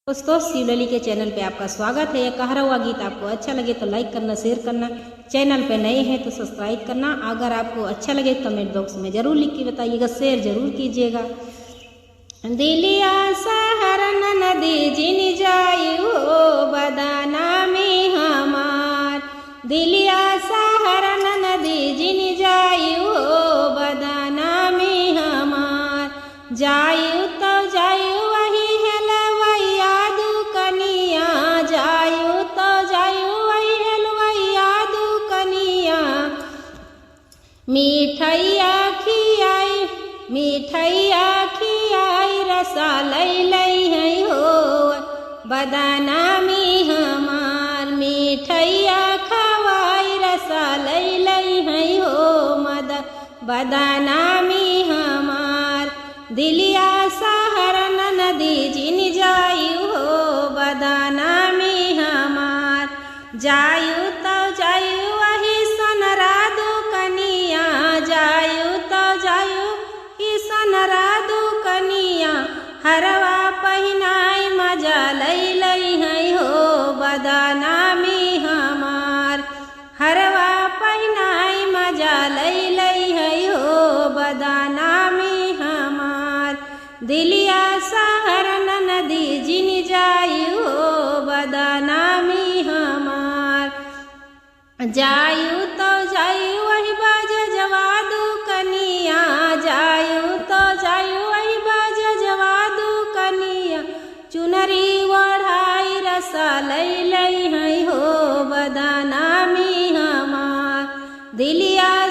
दोस्तों शिवलली के चैनल पे आपका स्वागत है। यह कहा हुआ गीत आपको अच्छा लगे तो लाइक करना, शेयर करना, चैनल पे नए हैं तो सब्सक्राइब करना। अगर आपको अच्छा लगे कमेंट बॉक्स में ज़रूर लिख के बताइएगा, शेयर ज़रूर कीजिएगा। दिलिया सहरन नदी जिन जायु बदाना में हमार, दिलिया सहरन नदी जिन जायु बदाना में हमार, जायु तो जायु वही हेलवैया दुकनिया, जायु तो जायु वही हेलवैया दुकनिया, मिठैया खियाई मिठैया खियाई रसा लई लई है हो बदाना में हमार, मिठैया खवाई रसा लई लई है हो बदाना में हमार, दिलिया सहरन नदी जिन जायु हो बदाना में हमार, जायु तो जायु वही सोनरा दुकनिया, जायु तो जायु ही सोनरा दुकनिया, हरवा पहिनाई मजा लई लई है हो बदाना में हमार, हरवा पहिनाई मजा लई लई है हो बदाना में हमार, दिलिया सहरन नदी जिन जायु हो बदाना में हमार, जायु तो जायु वही बाज जवा दुकनिया, जायु तो जायु वही बाज जवा दुकनिया, चुनरी ओढ़ाई रसा लई लई है हो बदाना में हमार, दिलिया